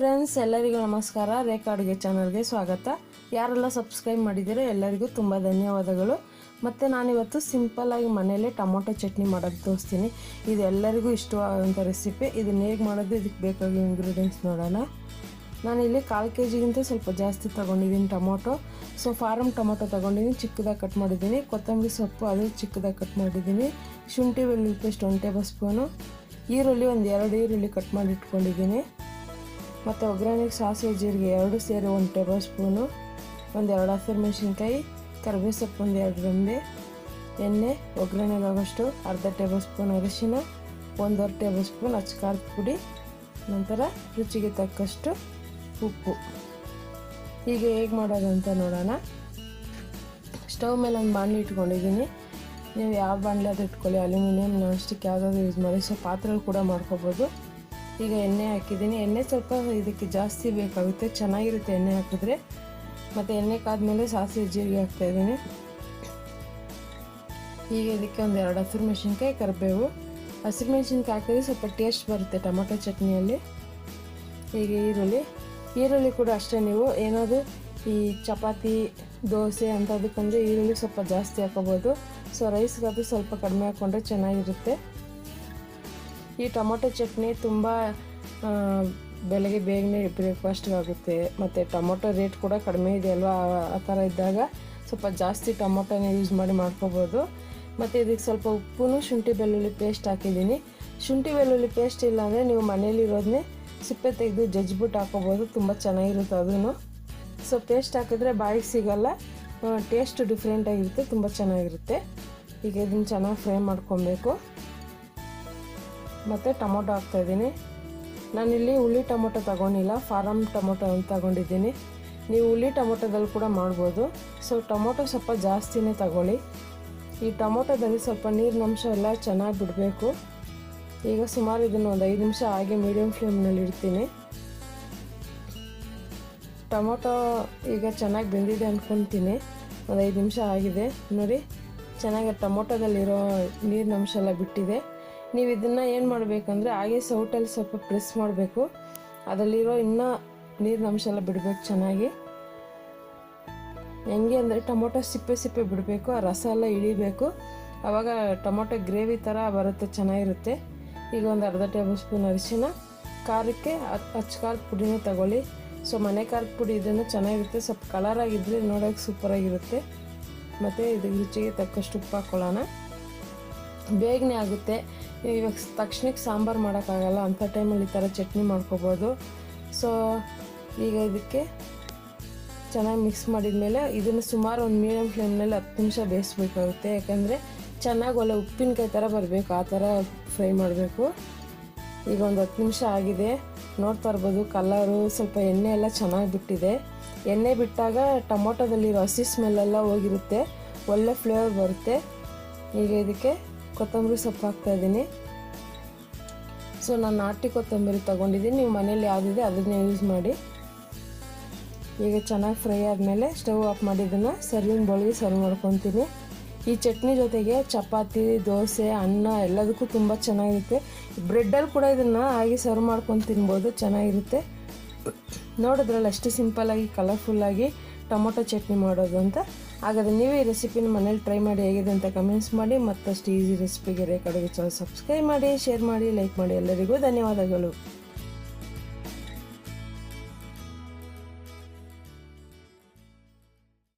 Friends, ಎಲ್ಲರಿಗೂ ನಮಸ್ಕಾರ. ರೇಖಾ ಅಡುಗೆ ಚಾನಲ್ಗೆ ಸ್ವಾಗತ. ಯಾರೆಲ್ಲ ಸಬ್ಸ್ಕ್ರೈಬ್ ಮಾಡಿದ್ದೀರೋ ಎಲ್ಲರಿಗೂ ತುಂಬ ಧನ್ಯವಾದಗಳು. ಮತ್ತು ನಾನಿವತ್ತು ಸಿಂಪಲ್ಲಾಗಿ ಮನೆಯಲ್ಲೇ ಟೊಮೊಟೊ ಚಟ್ನಿ ಮಾಡೋದು ತೋರಿಸ್ತೀನಿ. ಇದು ಎಲ್ಲರಿಗೂ ಇಷ್ಟವಾದಂಥ ರೆಸಿಪಿ. ಇದನ್ನು ಹೇಗೆ ಮಾಡೋದು, ಇದಕ್ಕೆ ಬೇಕಾಗಿರೋ ಇಂಗ್ರೀಡಿಯೆಂಟ್ಸ್ ನೋಡೋಣ. ನಾನಿಲ್ಲಿ 1/4 kg ಸ್ವಲ್ಪ ಜಾಸ್ತಿ ತೊಗೊಂಡಿದ್ದೀನಿ ಟೊಮೊಟೊ. ಸೊ ಫಾರಮ್ ಟೊಮೊಟೊ ತೊಗೊಂಡಿದ್ದೀನಿ, ಚಿಕ್ಕದಾಗಿ ಕಟ್ ಮಾಡಿದ್ದೀನಿ. ಕೊತ್ತಂಬರಿ ಸೊಪ್ಪು ಅದು ಚಿಕ್ಕದಾಗಿ ಕಟ್ ಮಾಡಿದ್ದೀನಿ. ಶುಂಠಿ ಬೆಳ್ಳುಳ್ಳಿ ಪೇಸ್ಟ್ 1 ಟೇಬಲ್ ಸ್ಪೂನು. ಈರುಳ್ಳಿ 2 ಈರುಳ್ಳಿ ಕಟ್ ಮಾಡಿ ಇಟ್ಕೊಂಡಿದ್ದೀನಿ. ಮತ್ತು ಒಗ್ಗರಣೆಗೆ ಸಾಸಿವೆ ಜೀರಿಗೆ 2 ಸೇರಿ 1 ಟೇಬಲ್ ಸ್ಪೂನು, 2 ಹಸಿಮೆಣಸಿನ್ಕಾಯಿ, ಕರಿಬೇವು ಸೊಪ್ಪು 2 ರೆಂಬೆ, ಎಣ್ಣೆ ಒಗ್ಗರಣೆಗೆ ಆಗೋಷ್ಟು, ಅರ್ಧ ಟೇಬಲ್ ಸ್ಪೂನ್ ಅರಿಶಿನ, 1.5 ಟೇಬಲ್ ಸ್ಪೂನ್ ಅಚ್ಚಕಾರದ ಪುಡಿ, ನಂತರ ರುಚಿಗೆ ತಕ್ಕಷ್ಟು ಉಪ್ಪು. ಹೀಗೆ ಹೇಗೆ ಮಾಡೋದು ಅಂತ ನೋಡೋಣ. ಸ್ಟವ್ ಮೇಲೆ ಒಂದು ಬಾಣಲಿ ಇಟ್ಕೊಂಡಿದ್ದೀನಿ. ನೀವು ಯಾವ ಬಾಣಲಿ ಅದು ಇಟ್ಕೊಳ್ಳಿ, ಅಲ್ಯೂಮಿನಿಯಂ, ನಾನ್ ಸ್ಟಿಕ್ ಯಾವುದಾದ್ರು ಯೂಸ್ ಮಾಡಿ. ಸೊ ಪಾತ್ರೆಗಳು ಕೂಡ ಮಾಡ್ಕೋಬೋದು. ಈಗ ಎಣ್ಣೆ ಹಾಕಿದ್ದೀನಿ. ಎಣ್ಣೆ ಸ್ವಲ್ಪ ಇದಕ್ಕೆ ಜಾಸ್ತಿ ಬೇಕಾಗುತ್ತೆ, ಚೆನ್ನಾಗಿರುತ್ತೆ ಎಣ್ಣೆ ಹಾಕಿದ್ರೆ. ಮತ್ತು ಎಣ್ಣೆ ಕಾದ್ಮೇಲೆ ಸಾಸಿವೆ ಜೀರಿಗೆ ಹಾಕ್ತಾಯಿದ್ದೀನಿ. ಈಗ ಇದಕ್ಕೆ 2 ಹಸಿಮೆಣಸಿನ್ಕಾಯಿ, ಕರಿಬೇವು. ಹಸಿಮೆಣಸಿನ್ಕಾಯಿ ಹಾಕಿದ್ರೆ ಸ್ವಲ್ಪ ಟೇಸ್ಟ್ ಬರುತ್ತೆ ಟೊಮೊಟೊ ಚಟ್ನಿಯಲ್ಲಿ. ಈಗ ಈರುಳ್ಳಿ ಕೂಡ ಅಷ್ಟೇ. ನೀವು ಏನಾದರೂ ಈ ಚಪಾತಿ, ದೋಸೆ ಅಂಥದಕ್ಕಂದರೆ ಈರುಳ್ಳಿ ಸ್ವಲ್ಪ ಜಾಸ್ತಿ ಹಾಕೋಬೋದು. ಸೊ ರೈಸ್ಗಾದರೂ ಸ್ವಲ್ಪ ಕಡಿಮೆ ಹಾಕ್ಕೊಂಡ್ರೆ ಚೆನ್ನಾಗಿರುತ್ತೆ. ಈ ಟೊಮೊಟೊ ಚಟ್ನಿ ತುಂಬ ಬೆಳಗ್ಗೆ ಬೇಗನೆ ಬ್ರೇಕ್ಫಾಸ್ಟ್ಗಾಗುತ್ತೆ. ಮತ್ತು ಟೊಮೊಟೊ ರೇಟ್ ಕೂಡ ಕಡಿಮೆ ಇದೆ ಅಲ್ವಾ, ಆ ಥರ ಇದ್ದಾಗ ಸ್ವಲ್ಪ ಜಾಸ್ತಿ ಟೊಮೊಟೊನ ಯೂಸ್ ಮಾಡಿ ಮಾಡ್ಕೋಬೋದು. ಮತ್ತು ಇದಕ್ಕೆ ಸ್ವಲ್ಪ ಉಪ್ಪು, ಶುಂಠಿ ಬೆಳ್ಳುಳ್ಳಿ ಪೇಸ್ಟ್ ಹಾಕಿದ್ದೀನಿ. ಶುಂಠಿ ಬೆಳ್ಳುಳ್ಳಿ ಪೇಸ್ಟ್ ಇಲ್ಲಾಂದರೆ ನೀವು ಮನೇಲಿರೋದನ್ನೇ ಸಿಪ್ಪೆ ತೆಗೆದು ಜಜ್ಜಿಬಿಟ್ಟು ಹಾಕೋಬೋದು, ತುಂಬ ಚೆನ್ನಾಗಿರುತ್ತೆ ಅದೂ. ಸೊ ಪೇಸ್ಟ್ ಹಾಕಿದ್ರೆ ಬಾಯಿಗೆ ಸಿಗೋಲ್ಲ, ಟೇಸ್ಟ್ ಡಿಫ್ರೆಂಟಾಗಿರುತ್ತೆ, ತುಂಬ ಚೆನ್ನಾಗಿರುತ್ತೆ. ಈಗ ಇದನ್ನು ಚೆನ್ನಾಗಿ ಫ್ರೈ ಮಾಡ್ಕೊಬೇಕು. ಮತ್ತು ಟೊಮೊಟೊ ಹಾಕ್ತಾಯಿದ್ದೀನಿ. ನಾನಿಲ್ಲಿ ಹುಳಿ ಟೊಮೊಟೊ ತಗೊಂಡಿಲ್ಲ, ಫಾರಮ್ ಟೊಮೊಟೊ ಅಂತ ತಗೊಂಡಿದ್ದೀನಿ. ನೀವು ಹುಳಿ ಟೊಮೊಟೊದಲ್ಲಿ ಕೂಡ ಮಾಡ್ಬೋದು. ಸೊ ಟೊಮೊಟೊ ಸ್ವಲ್ಪ ಜಾಸ್ತಿನೇ ತಗೊಳ್ಳಿ. ಈ ಟೊಮೊಟೊದಲ್ಲಿ ಸ್ವಲ್ಪ ನೀರಿನಂಶ ಎಲ್ಲ ಚೆನ್ನಾಗಿ ಬಿಡಬೇಕು. ಈಗ ಸುಮಾರು ಇದನ್ನು ಒಂದು 5 ನಿಮಿಷ ಹಾಗೆ ಮೀಡಿಯಮ್ ಫ್ಲೇಮ್ನಲ್ಲಿ ಇಡ್ತೀನಿ. ಟೊಮೊಟೊ ಈಗ ಚೆನ್ನಾಗಿ ಬೆಂದಿದೆ ಅಂದ್ಕೊತೀನಿ. ಒಂದು 5 ನಿಮಿಷ ಆಗಿದೆ ನೋಡಿ, ಚೆನ್ನಾಗಿ ಟೊಮೊಟೊದಲ್ಲಿರೋ ನೀರಿನಂಶ ಎಲ್ಲ ಬಿಟ್ಟಿದೆ. ನೀವು ಇದನ್ನು ಏನು ಮಾಡಬೇಕಂದ್ರೆ ಹಾಗೆ ಸೌಟಲ್ಲಿ ಸ್ವಲ್ಪ ಪ್ರೆಸ್ ಮಾಡಬೇಕು. ಅದರಲ್ಲಿರೋ ಇನ್ನೂ ನೀರಿನಂಶ ಎಲ್ಲ ಬಿಡಬೇಕು ಚೆನ್ನಾಗಿ. ಹೆಂಗೆ ಅಂದರೆ ಟೊಮೊಟೊ ಸಿಪ್ಪೆ ಬಿಡಬೇಕು, ಆ ರಸ ಎಲ್ಲ ಇಳಿಬೇಕು. ಆವಾಗ ಟೊಮೊಟೊ ಗ್ರೇವಿ ಥರ ಬರುತ್ತೆ, ಚೆನ್ನಾಗಿರುತ್ತೆ. ಈಗ ಒಂದು ಅರ್ಧ ಟೇಬಲ್ ಸ್ಪೂನ್ ಅರಿಶಿನ, ಖಾರಕ್ಕೆ ಅಚ್ಚಕಾರದ ಪುಡಿನೇ ತಗೊಳ್ಳಿ. ಸೊ ಮನೆ ಖಾರದ ಪುಡಿ ಇದನ್ನು ಚೆನ್ನಾಗಿರುತ್ತೆ, ಸ್ವಲ್ಪ ಕಲರಾಗಿದ್ದರೆ ನೋಡೋಕ್ಕೆ ಸೂಪರಾಗಿರುತ್ತೆ. ಮತ್ತು ಇದಕ್ಕೆ ರುಚಿಗೆ ತಕ್ಕಷ್ಟು ಉಪ್ಪು ಹಾಕ್ಕೊಳ್ಳೋಣ. ಬೇಗನೆ ಆಗುತ್ತೆ. ಇವಾಗ ತಕ್ಷಣಕ್ಕೆ ಸಾಂಬಾರು ಮಾಡೋಕ್ಕಾಗಲ್ಲ, ಅಂಥ ಟೈಮಲ್ಲಿ ಈ ಥರ ಚಟ್ನಿ ಮಾಡ್ಕೋಬೋದು. ಸೊ ಈಗ ಇದಕ್ಕೆ ಚೆನ್ನಾಗಿ ಮಿಕ್ಸ್ ಮಾಡಿದ ಮೇಲೆ ಇದನ್ನು ಸುಮಾರು ಒಂದು ಮೀಡಿಯಮ್ ಫ್ಲೇಮ್ನಲ್ಲಿ 10 ನಿಮಿಷ ಬೇಯಿಸ್ಬೇಕಾಗುತ್ತೆ. ಯಾಕಂದರೆ ಚೆನ್ನಾಗಿ ಒಳ್ಳೆ ಉಪ್ಪಿನಕಾಯಿ ಥರ ಬರಬೇಕು, ಆ ಥರ ಫ್ರೈ ಮಾಡಬೇಕು. ಈಗ ಒಂದು 10 ನಿಮಿಷ ಆಗಿದೆ, ನೋಡ್ತಾ ಇರ್ಬೋದು ಕಲರು, ಸ್ವಲ್ಪ ಎಣ್ಣೆ ಎಲ್ಲ ಚೆನ್ನಾಗಿ ಬಿಟ್ಟಿದೆ. ಎಣ್ಣೆ ಬಿಟ್ಟಾಗ ಟೊಮೊಟೊದಲ್ಲಿರೋ ಹಸಿ ಸ್ಮೆಲ್ಲೆಲ್ಲ ಹೋಗಿರುತ್ತೆ, ಒಳ್ಳೆ ಫ್ಲೇವರ್ ಬರುತ್ತೆ. ಈಗ ಇದಕ್ಕೆ ಕೊತ್ತಂಬರಿ ಸೊಪ್ಪು ಹಾಕ್ತಾಯಿದ್ದೀನಿ. ಸೊ ನಾನು ನಾಟಿ ಕೊತ್ತಂಬರಿ ತೊಗೊಂಡಿದ್ದೀನಿ, ನೀವು ಮನೇಲಿ ಯಾವುದಿದೆ ಅದನ್ನೇ ಯೂಸ್ ಮಾಡಿ. ಈಗ ಚೆನ್ನಾಗಿ ಫ್ರೈ ಆದಮೇಲೆ ಸ್ಟವ್ ಆಫ್ ಮಾಡಿ ಇದನ್ನು ಸರ್ವಿಂಗ್ ಬೌಲ್ಗೆ ಸರ್ವ್ ಮಾಡ್ಕೊತೀನಿ. ಈ ಚಟ್ನಿ ಜೊತೆಗೆ ಚಪಾತಿ, ದೋಸೆ, ಅನ್ನ ಎಲ್ಲದಕ್ಕೂ ತುಂಬ ಚೆನ್ನಾಗಿರುತ್ತೆ. ಬ್ರೆಡ್ಡಲ್ಲಿ ಕೂಡ ಇದನ್ನು ಹಾಗೆ ಸರ್ವ್ ಮಾಡ್ಕೊಂಡು ತಿನ್ಬೋದು, ಚೆನ್ನಾಗಿರುತ್ತೆ. ನೋಡಿದ್ರಲ್ಲ ಎಷ್ಟು ಸಿಂಪಲ್ಲಾಗಿ ಕಲರ್ಫುಲ್ಲಾಗಿ ಟೊಮೊಟೊ ಚಟ್ನಿ ಮಾಡೋದು ಅಂತ. ಹಾಗಾದರೆ ನೀವು ಈ ರೆಸಿಪಿನ ಮನೇಲಿ ಟ್ರೈ ಮಾಡಿ ಹೇಗಿದೆ ಅಂತ ಕಮೆಂಟ್ಸ್ ಮಾಡಿ. ಮತ್ತಷ್ಟು ಈಸಿ ರೆಸಿಪಿಗೆ ರೇಖಾ ಅಡುಗೆ ಚಾನಲ್ ಸಬ್ಸ್ಕ್ರೈಬ್ ಮಾಡಿ, ಶೇರ್ ಮಾಡಿ, ಲೈಕ್ ಮಾಡಿ. ಎಲ್ಲರಿಗೂ ಧನ್ಯವಾದಗಳು.